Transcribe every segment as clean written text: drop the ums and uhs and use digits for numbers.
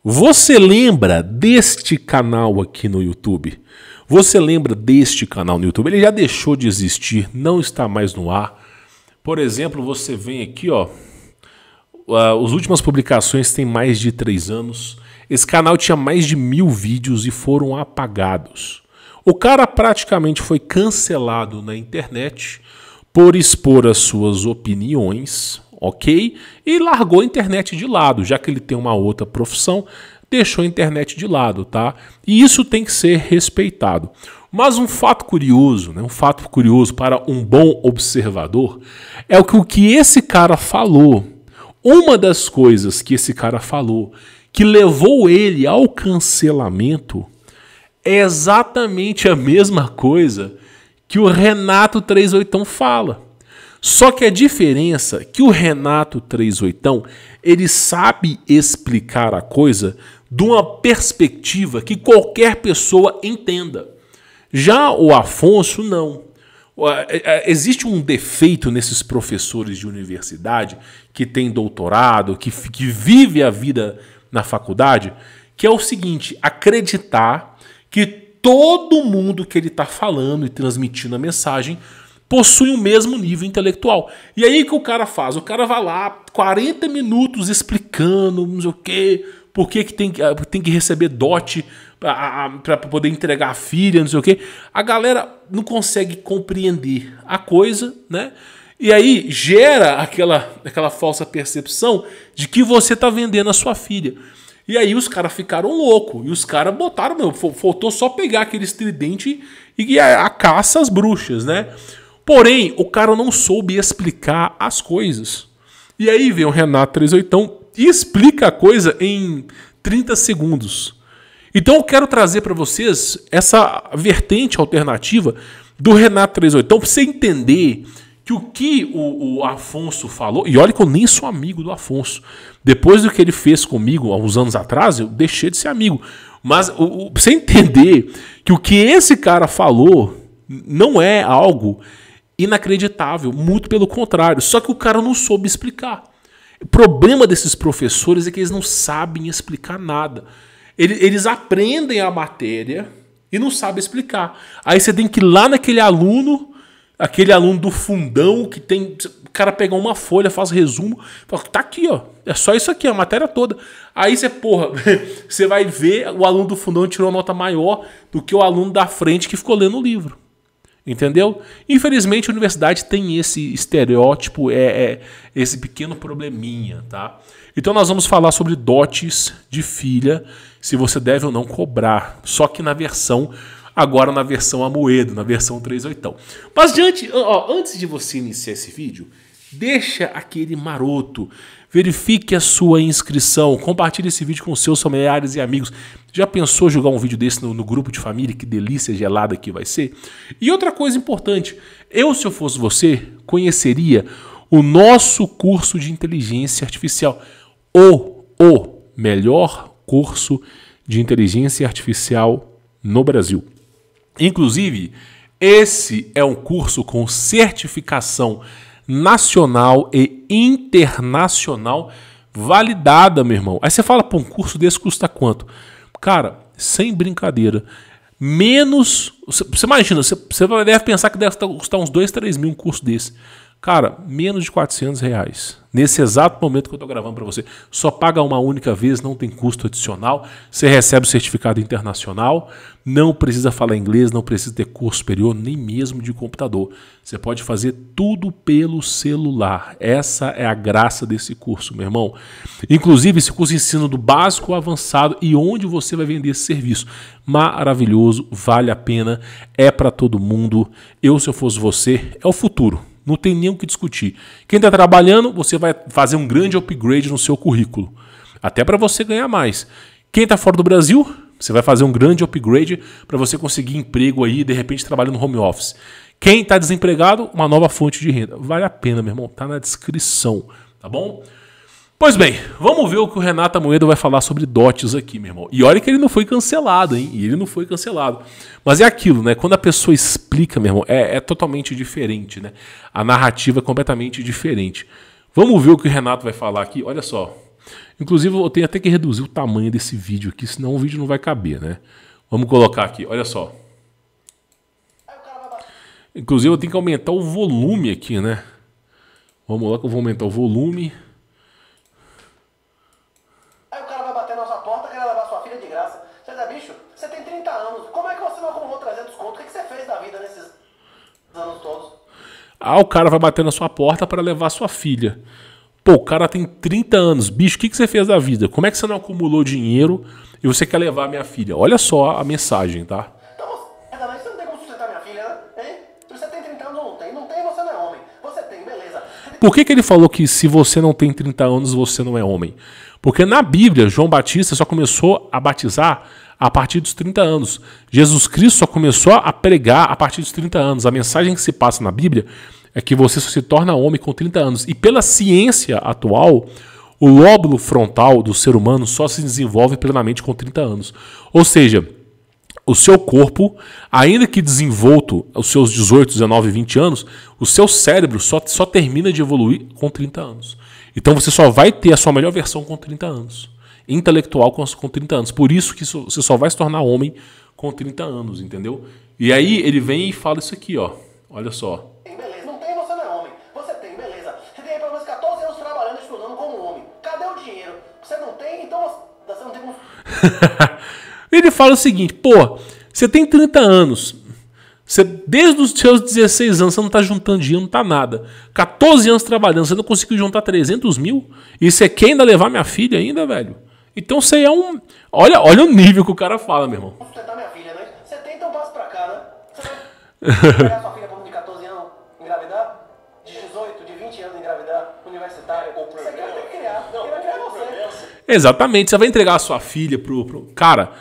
Você lembra deste canal aqui no YouTube? Você lembra deste canal no YouTube? Ele já deixou de existir, não está mais no ar. Por exemplo, você vem aqui, ó. As últimas publicações têm mais de 3 anos. Esse canal tinha mais de 1000 vídeos e foram apagados. O cara praticamente foi cancelado na internet por expor as suas opiniões, ok? E largou a internet de lado, já que ele tem uma outra profissão, deixou a internet de lado, tá? E isso tem que ser respeitado. Mas um fato curioso, né? Um fato curioso para um bom observador é o que esse cara falou. Uma das coisas que esse cara falou que levou ele ao cancelamento é exatamente a mesma coisa que o Renato 38 fala. Só que a diferença é que o Renato 38 ele sabe explicar a coisa de uma perspectiva que qualquer pessoa entenda. Já o Afonso não. Existe um defeito nesses professores de universidade que tem doutorado, que vive a vida na faculdade, que é o seguinte: acreditar que todo mundo que ele está falando e transmitindo a mensagem possui o mesmo nível intelectual. E aí o que o cara faz? O cara vai lá, 40 minutos explicando, não sei o quê, por que tem que receber dote para poder entregar a filha, não sei o quê. A galera não consegue compreender a coisa, né? E aí gera aquela falsa percepção de que você está vendendo a sua filha. E aí os caras ficaram loucos. E os caras botaram, faltou só pegar aquele estridente e a caça às bruxas, né? Porém, o cara não soube explicar as coisas. E aí vem o Renato 38 e explica a coisa em 30 segundos. Então eu quero trazer para vocês essa vertente alternativa do Renato 38 para você entender que o que o Afonso falou, e olha que eu nem sou amigo do Afonso. Depois do que ele fez comigo há uns anos atrás, eu deixei de ser amigo. Mas pra você entender que o que esse cara falou não é algo inacreditável, muito pelo contrário. Só que o cara não soube explicar. O problema desses professores é que eles não sabem explicar nada. Eles aprendem a matéria e não sabem explicar. Aí você tem que ir lá naquele aluno, aquele aluno do fundão, que tem... O cara pega uma folha, faz resumo, fala, tá aqui, ó. É só isso aqui, a matéria toda. Aí você, você vai ver, o aluno do fundão tirou uma nota maior do que o aluno da frente que ficou lendo o livro. Entendeu? Infelizmente a universidade tem esse estereótipo, esse pequeno probleminha, tá? Então nós vamos falar sobre dotes de filha, se você deve ou não cobrar. Só que agora na versão Amoedo, na versão 38. Mas antes de você iniciar esse vídeo, deixa aquele maroto, verifique a sua inscrição, compartilhe esse vídeo com seus familiares e amigos. Já pensou jogar um vídeo desse no grupo de família? Que delícia gelada que vai ser. E outra coisa importante, se eu fosse você, conheceria o nosso curso de inteligência artificial, o melhor curso de inteligência artificial no Brasil. Inclusive, esse é um curso com certificação nacional e internacional validada, meu irmão. Aí você fala, pô, um curso desse custa quanto? Cara, sem brincadeira, menos... Você imagina, você deve pensar que deve custar uns 2, 3 mil um curso desse. Cara, menos de R$400. Nesse exato momento que eu estou gravando para você. Só paga uma única vez, não tem custo adicional. Você recebe o certificado internacional. Não precisa falar inglês, não precisa ter curso superior, nem mesmo de computador. Você pode fazer tudo pelo celular. Essa é a graça desse curso, meu irmão. Inclusive, esse curso ensina do básico ao avançado e onde você vai vender esse serviço. Maravilhoso, vale a pena, é para todo mundo. Se eu fosse você, é o futuro. Não tem nem o que discutir. Quem está trabalhando, você vai fazer um grande upgrade no seu currículo. Até para você ganhar mais. Quem está fora do Brasil, você vai fazer um grande upgrade para você conseguir emprego aí, de repente trabalhando no home office. Quem está desempregado, uma nova fonte de renda. Vale a pena, meu irmão. Tá na descrição, tá bom? Pois bem, vamos ver o que o Renato Amoedo vai falar sobre dotes aqui, meu irmão. E olha que ele não foi cancelado, hein? Ele não foi cancelado. Mas é aquilo, né? Quando a pessoa explica, meu irmão, é totalmente diferente, né? A narrativa é completamente diferente. Vamos ver o que o Renato vai falar aqui. Olha só. Inclusive, eu tenho até que reduzir o tamanho desse vídeo aqui, senão o vídeo não vai caber, né? Vamos colocar aqui, olha só. Inclusive, eu tenho que aumentar o volume aqui, né? Vamos lá que eu vou aumentar o volume. Aí o cara vai bater na sua porta, quer levar sua filha de graça. Você diz, bicho, você tem 30 anos, como é que você não acumulou 300 conto? O que você fez da vida nesses anos todos? Ah, o cara vai bater na sua porta para levar sua filha. Pô, o cara tem 30 anos. Bicho, o que você fez da vida? Como é que você não acumulou dinheiro e você quer levar a minha filha? Olha só a mensagem, tá? Então, você não tem como sustentar minha filha, né? Hein? Você tem 30 anos ou não tem? Não tem, você não é homem. Você tem, beleza. Por que ele falou que se você não tem 30 anos, você não é homem? Porque na Bíblia, João Batista só começou a batizar a partir dos 30 anos. Jesus Cristo só começou a pregar a partir dos 30 anos. A mensagem que se passa na Bíblia é que você só se torna homem com 30 anos. E pela ciência atual, o lóbulo frontal do ser humano só se desenvolve plenamente com 30 anos. Ou seja, o seu corpo, ainda que desenvolto aos seus 18, 19, 20 anos, o seu cérebro só termina de evoluir com 30 anos. Então você só vai ter a sua melhor versão com 30 anos. Intelectual com 30 anos. Por isso que você só vai se tornar homem com 30 anos, entendeu? E aí ele vem e fala isso aqui, ó. Olha só. Beleza, não tem, você não é homem. Você tem, beleza. Você tem pelo menos 14 anos trabalhando, estudando como homem. Cadê o dinheiro? Você não tem, então você não tem como... Ele fala o seguinte, pô, você tem 30 anos, você, desde os seus 16 anos você não tá juntando dinheiro, não tá nada. 14 anos trabalhando, você não conseguiu juntar 300 mil? E você quer ainda levar minha filha ainda, velho? Então você é um... Olha o nível que o cara fala, meu irmão. Vou sustentar minha filha, né? Você tem, então passa pra cá, né? Você vai pegar sua filha por um de 14 anos, engravidar? De 18, de 20 anos engravidar, universitário? Você quer criar, ele vai criar você. Exatamente, você vai entregar a sua filha pro... Cara,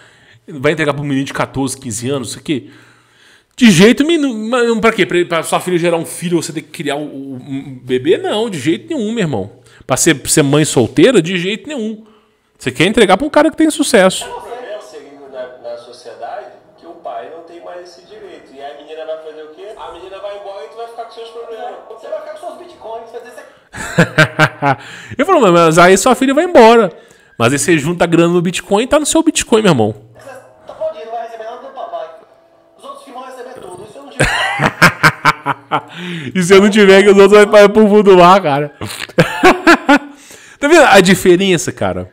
vai entregar pro menino de 14, 15 anos, isso aqui... De jeito nenhum. Pra quê? Pra sua filha gerar um filho, você ter que criar um bebê? Não, de jeito nenhum, meu irmão. Pra ser mãe solteira, de jeito nenhum. Você quer entregar pra um cara que tem sucesso. O problema seguindo na sociedade que o pai não tem mais esse direito. E a menina vai fazer o quê? A menina vai embora e tu vai ficar com seus problemas. Você vai ficar com seus bitcoins, você vai dizer... Eu falo, mas aí sua filha vai embora. Mas aí você junta a grana no Bitcoin e tá no seu Bitcoin, meu irmão. Você tá podido, não vai receber nada do papai. Os outros filhos vão receber tudo. Isso eu não tiver. E se eu não tiver, que os outros vão pro fundo do mar, cara. Tá vendo a diferença, cara?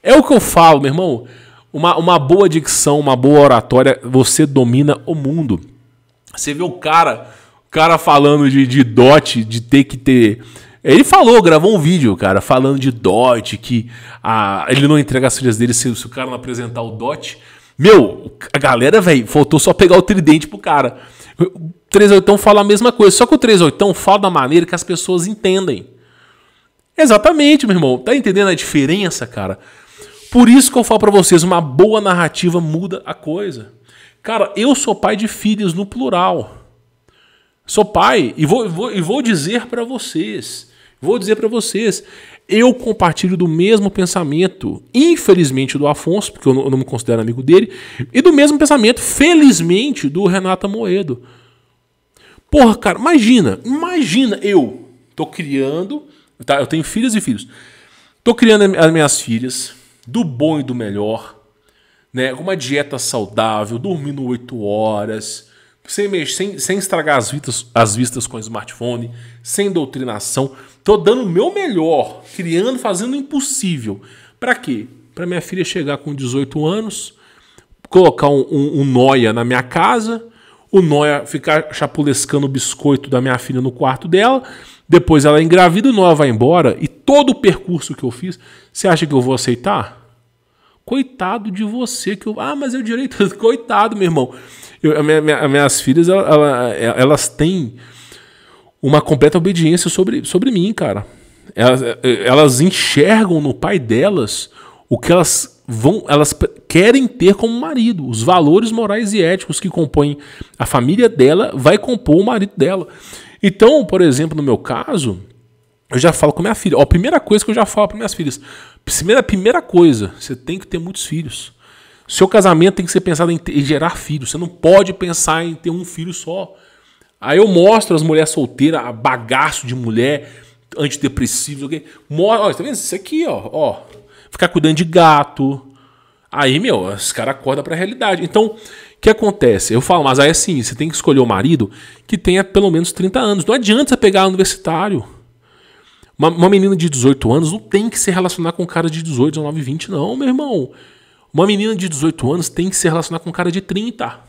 É o que eu falo, meu irmão. Uma boa dicção, uma boa oratória, você domina o mundo. Você vê o cara falando de dote, de ter que ter... Ele falou, gravou um vídeo, cara, falando de dote, que ele não entrega as filhas dele se o cara não apresentar o dote. Meu, a galera, velho, faltou só pegar o tridente pro cara. O 3/8 fala a mesma coisa, só que o 3/8 fala da maneira que as pessoas entendem. Exatamente, meu irmão. Tá entendendo a diferença, cara? Por isso que eu falo pra vocês, uma boa narrativa muda a coisa. Cara, eu sou pai de filhos no plural. Sou pai e vou dizer pra vocês. Eu compartilho do mesmo pensamento, infelizmente, do Afonso, porque eu não me considero amigo dele, e do mesmo pensamento, felizmente, do Renato Amoedo. Porra, cara, imagina, eu tô criando, tá? Eu tenho filhas e filhos. Tô criando as minhas filhas do bom e do melhor, né? Com uma dieta saudável, dormindo 8 horas, sem estragar as vistas com o smartphone, sem doutrinação. Tô dando o meu melhor, criando, fazendo o impossível. Pra quê? Pra minha filha chegar com 18 anos, colocar um nóia na minha casa, o nóia ficar chapulescando o biscoito da minha filha no quarto dela, depois ela engravida, o nóia vai embora, e todo o percurso que eu fiz, você acha que eu vou aceitar? Coitado de você, mas eu direito, coitado, meu irmão. Minhas filhas, elas têm uma completa obediência sobre mim, cara. Elas enxergam no pai delas o que elas querem ter como marido. Os valores morais e éticos que compõem a família dela vai compor o marido dela. Então, por exemplo, no meu caso, eu já falo com minha filha. A primeira coisa que eu já falo para minhas filhas. Primeira coisa, você tem que ter muitos filhos. Seu casamento tem que ser pensado em gerar filhos. Você não pode pensar em ter um filho só. Aí eu mostro as mulheres solteiras, a bagaço de mulher, antidepressivo, ó, tá vendo? Isso aqui, ó. Ficar cuidando de gato. Aí, meu, os caras acordam pra realidade. Então, o que acontece? Eu falo, mas aí assim, você tem que escolher um marido que tenha pelo menos 30 anos. Não adianta você pegar um universitário. Uma menina de 18 anos não tem que se relacionar com um cara de 18, 19, 20, não, meu irmão. Uma menina de 18 anos tem que se relacionar com um cara de 30.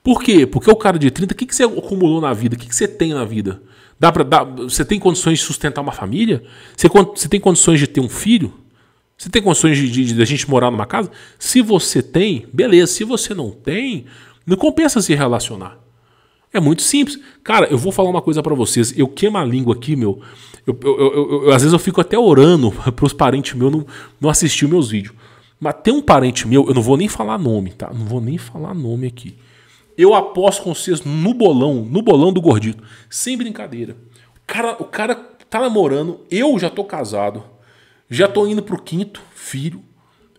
Por quê? Porque o cara de 30, o que você acumulou na vida? O que você tem na vida? Você tem condições de sustentar uma família? Você tem condições de ter um filho? Você tem condições de a gente morar numa casa? Se você tem, beleza. Se você não tem, não compensa se relacionar. É muito simples. Cara, eu vou falar uma coisa pra vocês. Eu queimo a língua aqui, meu. Às vezes eu fico até orando pros parentes meus não assistir meus vídeos. Mas tem um parente meu, eu não vou nem falar nome, tá? Não vou nem falar nome aqui. Eu aposto com vocês no bolão do gordito. Sem brincadeira. O cara tá namorando, eu já tô casado. Já tô indo pro 5º filho.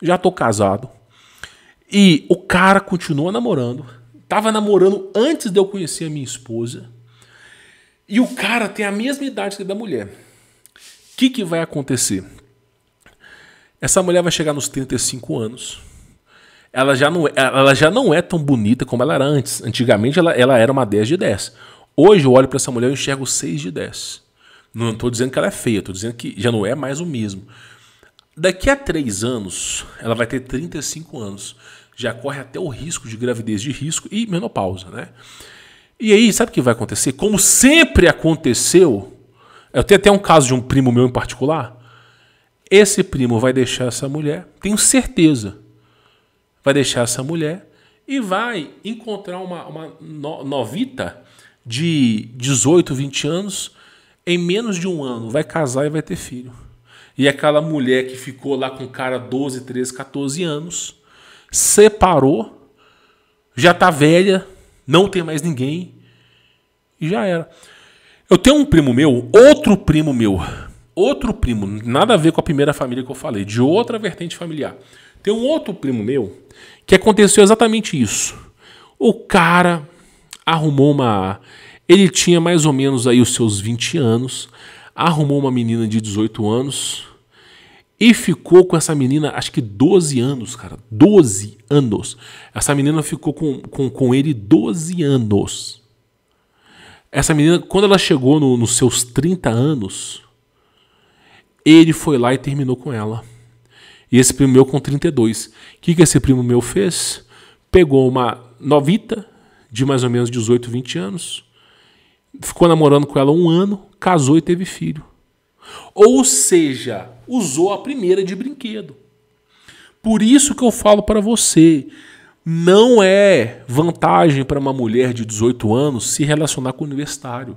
Já tô casado. E o cara continua namorando. Tava namorando antes de eu conhecer a minha esposa. E o cara tem a mesma idade que a da mulher. O que vai acontecer? Essa mulher vai chegar nos 35 anos. Ela já não é tão bonita como ela era antes. Antigamente ela era uma 10 de 10. Hoje eu olho para essa mulher e enxergo 6 de 10. Não estou dizendo que ela é feia, estou dizendo que já não é mais o mesmo. Daqui a 3 anos, ela vai ter 35 anos. Já corre até o risco de gravidez de risco e menopausa, né? E aí, sabe o que vai acontecer? Como sempre aconteceu, eu tenho até um caso de um primo meu em particular. Esse primo vai deixar essa mulher, tenho certeza, vai deixar essa mulher e vai encontrar uma novita de 18, 20 anos, em menos de um ano, vai casar e vai ter filho. E aquela mulher que ficou lá com o cara 12, 13, 14 anos, separou, já tá velha, não tem mais ninguém e já era. Eu tenho um primo meu, outro primo, nada a ver com a primeira família que eu falei, de outra vertente familiar. Tem um outro primo meu que aconteceu exatamente isso. O cara arrumou ele tinha mais ou menos aí os seus 20 anos, arrumou uma menina de 18 anos e ficou com essa menina, acho que 12 anos, cara. 12 anos. Essa menina ficou com ele 12 anos. Essa menina, quando ela chegou nos seus 30 anos, ele foi lá e terminou com ela. E esse primo meu com 32. O que esse primo meu fez? Pegou uma novita de mais ou menos 18, 20 anos, ficou namorando com ela 1 ano, casou e teve filho. Ou seja, usou a primeira de brinquedo. Por isso que eu falo para você, não é vantagem para uma mulher de 18 anos se relacionar com o universitário.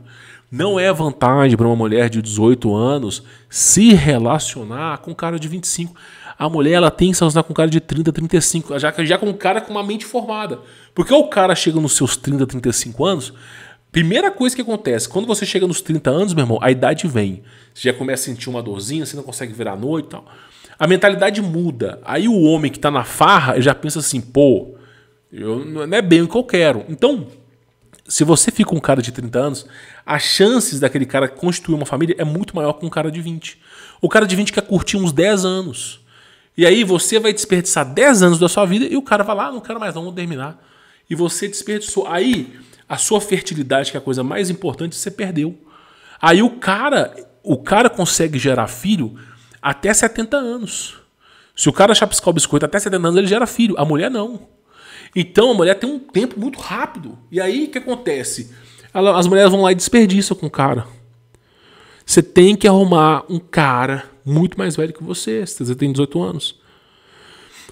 Não é vantagem para uma mulher de 18 anos se relacionar com um cara de 25. A mulher ela tem que se relacionar com um cara de 30, 35, já com um cara com uma mente formada. Porque o cara chega nos seus 30, 35 anos, primeira coisa que acontece, quando você chega nos 30 anos, meu irmão, a idade vem. Você já começa a sentir uma dorzinha, você não consegue virar à noite e tal. A mentalidade muda. Aí o homem que está na farra já pensa assim, pô, não é bem o que eu quero. Então, se você fica com um cara de 30 anos, as chances daquele cara constituir uma família é muito maior que um cara de 20. O cara de 20 quer curtir uns 10 anos. E aí você vai desperdiçar 10 anos da sua vida e o cara vai lá, não quero mais não, vou terminar. E você desperdiçou. Aí a sua fertilidade, que é a coisa mais importante, você perdeu. Aí o cara consegue gerar filho até 70 anos. Se o cara chapiscar o biscoito até 70 anos, ele gera filho. A mulher não. Então a mulher tem um tempo muito rápido. E aí o que acontece? As mulheres vão lá e desperdiçam com o cara. Você tem que arrumar um cara muito mais velho que você. Você tem 18 anos.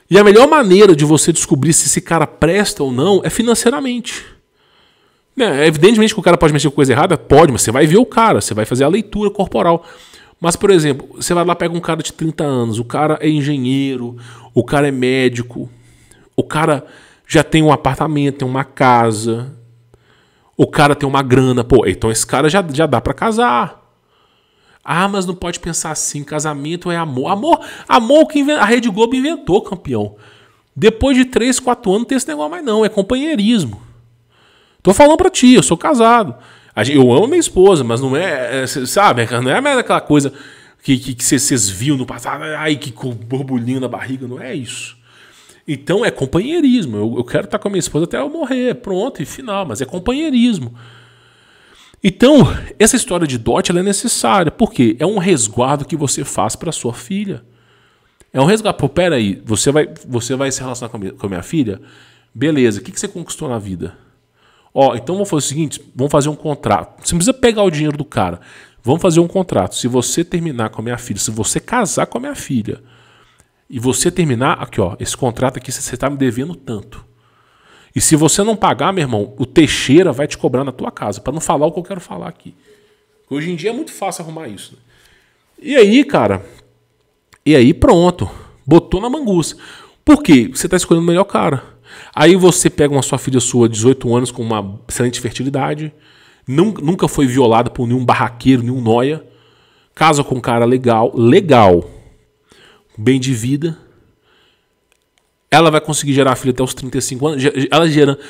E a melhor maneira de você descobrir se esse cara presta ou não é financeiramente. Evidentemente que o cara pode mexer com coisa errada, pode, mas você vai ver o cara, você vai fazer a leitura corporal. Mas, por exemplo, você vai lá, pega um cara de 30 anos, o cara é engenheiro, o cara é médico, o cara já tem um apartamento, tem uma casa, o cara tem uma grana, pô, então esse cara já dá pra casar. Ah, mas não pode pensar assim, casamento é amor. Amor que a Rede Globo inventou, campeão. Depois de 3, 4 anos não tem esse negócio mais não, é companheirismo. Tô falando pra ti, eu sou casado. Eu amo minha esposa, mas não sabe, não é mais aquela coisa que vocês viram no passado, ai, que borbulhinho na barriga, não é isso. Então é companheirismo, eu quero estar com a minha esposa até eu morrer, pronto, e final, mas é companheirismo. Então, essa história de dote ela é necessária, porque é um resguardo que você faz para sua filha. É um resguardo. Pô, peraí, você vai se relacionar com a minha filha? Beleza, o que você conquistou na vida? Ó, então vamos fazer o seguinte, vamos fazer um contrato. Você não precisa pegar o dinheiro do cara. Vamos fazer um contrato. Se você terminar com a minha filha, se você casar com a minha filha, e você terminar, aqui ó, esse contrato aqui você está me devendo tanto. E se você não pagar, meu irmão, o Teixeira vai te cobrar na tua casa, para não falar o que eu quero falar aqui. Hoje em dia é muito fácil arrumar isso. Né? E aí, cara, pronto, botou na manguça. Por quê? Você está escolhendo o melhor cara. Aí você pega uma sua filha sua, 18 anos, com uma excelente fertilidade, nunca foi violada por nenhum barraqueiro, nenhum noia, casa com um cara legal, bem de vida. Ela vai conseguir gerar filho até os 35 anos. Ela gerando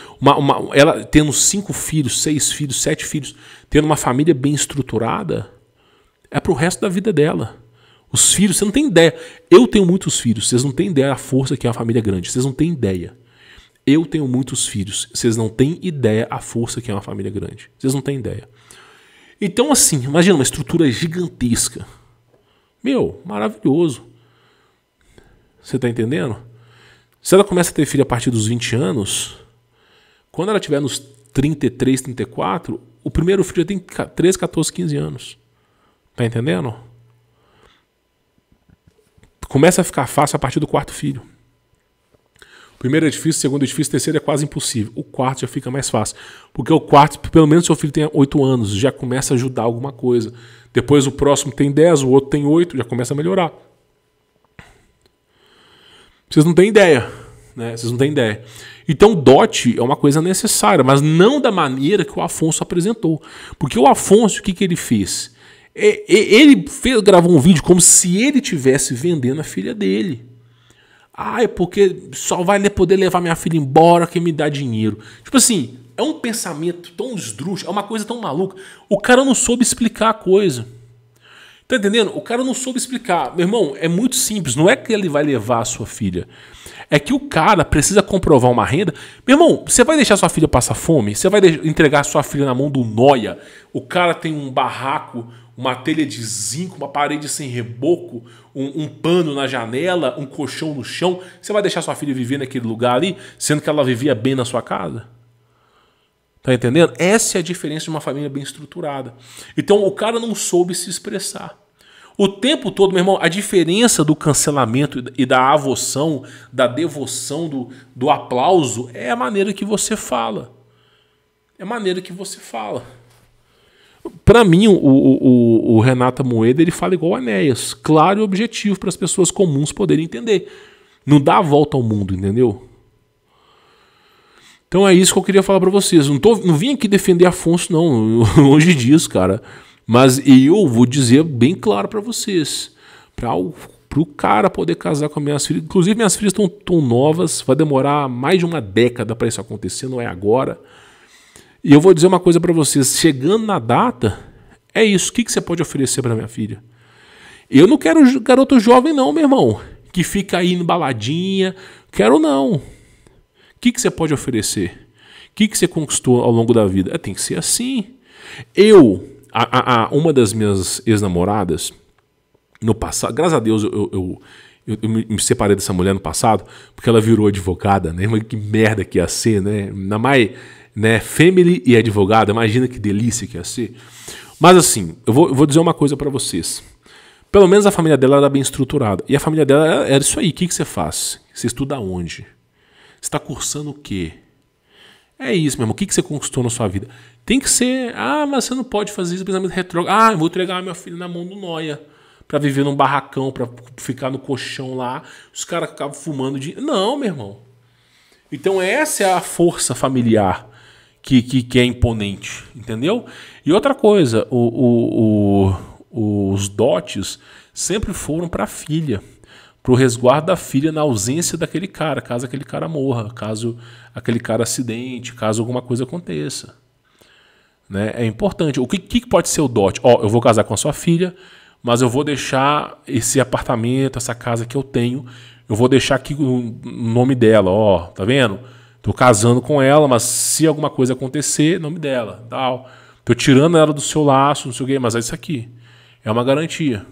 ela tendo 5 filhos, 6 filhos, 7 filhos, tendo uma família bem estruturada, é pro resto da vida dela. Os filhos, você não tem ideia. Eu tenho muitos filhos, vocês não têm ideia da força que é uma família grande. Vocês não têm ideia. Eu tenho muitos filhos, vocês não têm ideia a força que é uma família grande. Vocês não têm ideia. Então, assim, imagina uma estrutura gigantesca. Meu, maravilhoso. Você tá entendendo? Se ela começa a ter filho a partir dos 20 anos, quando ela tiver nos 33, 34, o primeiro filho já tem 13, 14, 15 anos. Tá entendendo? Começa a ficar fácil a partir do quarto filho. O primeiro é difícil, o segundo é difícil, o terceiro é quase impossível. O quarto já fica mais fácil. Porque o quarto, pelo menos seu filho tem 8 anos, já começa a ajudar alguma coisa. Depois o próximo tem 10, o outro tem 8, já começa a melhorar. Vocês não têm ideia, né? Vocês não têm ideia. Então, dote é uma coisa necessária, mas não da maneira que o Afonso apresentou. Porque o Afonso, o que ele fez? Ele gravou um vídeo como se ele estivesse vendendo a filha dele. Ah, é porque só vai poder levar minha filha embora quem me dá dinheiro. Tipo assim, é um pensamento tão esdrúxulo, é uma coisa tão maluca. O cara não soube explicar a coisa. Tá entendendo? O cara não soube explicar. Meu irmão, é muito simples. Não é que ele vai levar a sua filha. É que o cara precisa comprovar uma renda. Meu irmão, você vai deixar sua filha passar fome? Você vai entregar sua filha na mão do noia? O cara tem um barraco, uma telha de zinco, uma parede sem reboco, um pano na janela, um colchão no chão. Você vai deixar sua filha viver naquele lugar ali, sendo que ela vivia bem na sua casa? Tá entendendo? Essa é a diferença de uma família bem estruturada. Então o cara não soube se expressar. O tempo todo, meu irmão, a diferença do cancelamento e da avoção, da devoção, do aplauso, é a maneira que você fala. É a maneira que você fala. Para mim, o Renato Moeda, ele fala igual a Enéas. Claro e objetivo para as pessoas comuns poderem entender. Não dá a volta ao mundo, entendeu? Então é isso que eu queria falar para vocês. Não vim aqui defender Afonso, não. Longe disso, cara. Mas eu vou dizer bem claro para vocês. Para o cara poder casar com as minhas filhas. Inclusive, minhas filhas estão tão novas. Vai demorar mais de uma década para isso acontecer. Não é agora. E eu vou dizer uma coisa para vocês. Chegando na data, é isso. O que você pode oferecer para minha filha? Eu não quero garoto jovem não, meu irmão. Que fica aí em baladinha. Quero não. O que você pode oferecer? O que você conquistou ao longo da vida? Tem que ser assim. Uma das minhas ex-namoradas, no passado, graças a Deus eu me separei dessa mulher no passado, porque ela virou advogada, né? Mas que merda que ia ser, né? Ainda mais, né? Family e advogada, imagina que delícia que ia ser. Mas assim, eu vou dizer uma coisa pra vocês. Pelo menos a família dela era bem estruturada. E a família dela era isso aí. O que você faz? Você estuda onde? Você está cursando o quê? É isso, meu irmão. O que você conquistou na sua vida? Tem que ser... Ah, mas você não pode fazer isso, pensamento retrógrado. Ah, eu vou entregar meu filho na mão do noia para viver num barracão, para ficar no colchão lá. Os caras acabam fumando de... Não, meu irmão. Então essa é a força familiar que é imponente, entendeu? E outra coisa, os dotes sempre foram para a filha. Para o resguardo da filha na ausência daquele cara, caso aquele cara morra, caso aquele cara acidente, caso alguma coisa aconteça. né? É importante. O que pode ser o dote? Ó, eu vou casar com a sua filha, mas eu vou deixar esse apartamento, essa casa que eu tenho, eu vou deixar aqui o nome dela, ó, tá vendo? Tô casando com ela, mas se alguma coisa acontecer, nome dela, tal. Tô tirando ela do seu laço, não sei o quê, mas é isso aqui. É uma garantia.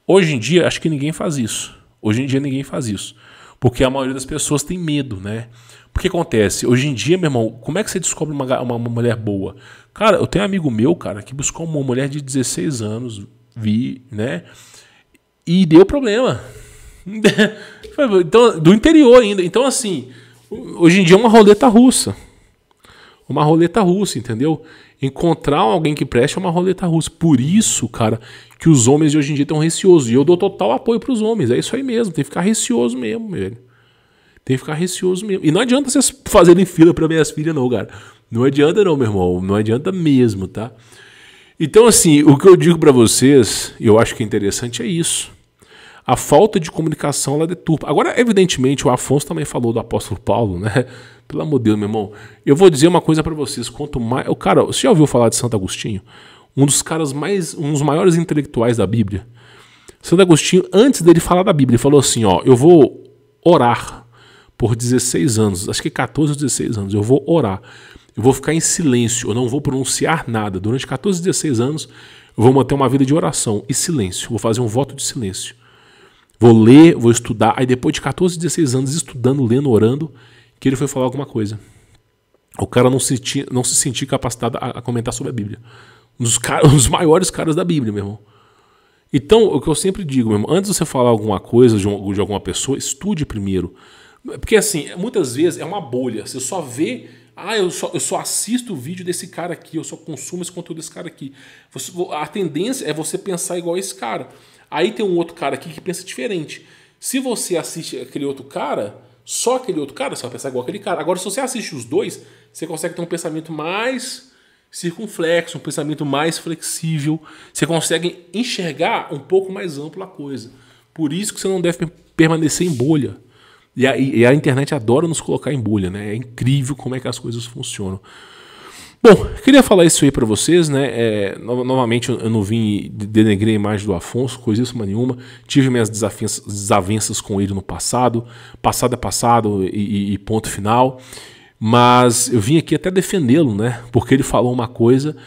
Hoje em dia, acho que ninguém faz isso. Hoje em dia ninguém faz isso. Porque a maioria das pessoas tem medo, né? Porque acontece, hoje em dia, meu irmão, como é que você descobre uma mulher boa? Cara, eu tenho um amigo meu, cara, que buscou uma mulher de 16 anos, né? E deu problema. Então, do interior ainda. Então, assim, hoje em dia é uma roleta russa. Uma roleta russa, entendeu? Encontrar alguém que preste é uma roleta russa. Por isso, cara, que os homens de hoje em dia estão receosos. E eu dou total apoio para os homens. É isso aí mesmo. Tem que ficar receoso mesmo, velho. Tem que ficar receoso mesmo. E não adianta vocês fazerem fila para minhas filhas, não, cara. Não adianta não, meu irmão. Não adianta mesmo, tá? Então, assim, o que eu digo para vocês, e eu acho que é interessante, é isso. A falta de comunicação, ela deturpa. Agora, evidentemente, o Afonso também falou do apóstolo Paulo, né? Pelo amor de Deus, meu irmão. Eu vou dizer uma coisa para vocês. Quanto mais... Cara, você já ouviu falar de Santo Agostinho? Um dos maiores intelectuais da Bíblia. Santo Agostinho, antes dele falar da Bíblia, ele falou assim, ó, eu vou orar por 16 anos, acho que 14 ou 16 anos, eu vou orar. Eu vou ficar em silêncio, eu não vou pronunciar nada. Durante 14, 16 anos, eu vou manter uma vida de oração e silêncio. Vou fazer um voto de silêncio. Vou ler, vou estudar. Aí depois de 14, 16 anos estudando, lendo, orando, que ele foi falar alguma coisa. O cara não se sentia capacitado a comentar sobre a Bíblia. Um dos maiores caras da Bíblia, meu irmão. Então, o que eu sempre digo, meu irmão, antes de você falar alguma coisa de alguma pessoa, estude primeiro. Porque assim, muitas vezes é uma bolha. Você só vê... eu só assisto o vídeo desse cara aqui, eu só consumo esse conteúdo desse cara aqui. A tendência é você pensar igual esse cara. Aí tem um outro cara aqui que pensa diferente. Se você assiste aquele outro cara, só aquele outro cara, você vai pensar igual aquele cara. Agora, se você assiste os dois, você consegue ter um pensamento mais circunflexo, um pensamento mais flexível. Você consegue enxergar um pouco mais amplo a coisa. Por isso que você não deve permanecer em bolha. E a internet adora nos colocar em bolha, né? É incrível como é que as coisas funcionam. Bom, queria falar isso aí pra vocês, né? Novamente, eu não vim denegrir a imagem do Afonso, coisíssima nenhuma. Tive minhas desavenças com ele no passado. Passado é passado e ponto final. Mas eu vim aqui até defendê-lo, né? Porque ele falou uma coisa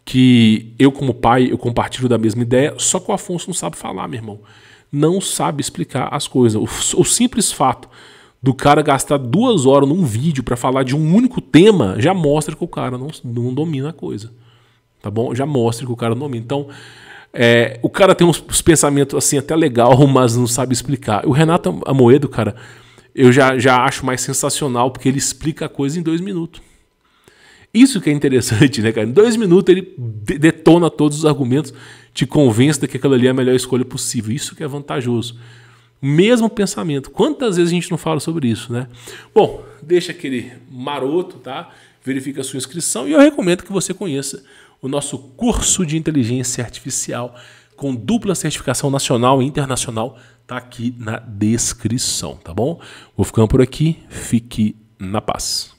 que eu, como pai, eu compartilho da mesma ideia, só que o Afonso não sabe falar, meu irmão. Não sabe explicar as coisas. O simples fato do cara gastar 2 horas num vídeo para falar de um único tema já mostra que o cara não domina a coisa. Tá bom? Já mostra que o cara não domina. Então, o cara tem uns pensamentos assim até legal, mas não sabe explicar. O Renato Amoedo, cara, eu já acho mais sensacional porque ele explica a coisa em 2 minutos. Isso que é interessante, né, cara? Em 2 minutos ele detona todos os argumentos, te convence de que aquela ali é a melhor escolha possível. Isso que é vantajoso. Mesmo pensamento. Quantas vezes a gente não fala sobre isso, né? Bom, deixa aquele maroto, tá? Verifica a sua inscrição e eu recomendo que você conheça o nosso curso de inteligência artificial com dupla certificação nacional e internacional. Tá aqui na descrição, tá bom? Vou ficando por aqui. Fique na paz.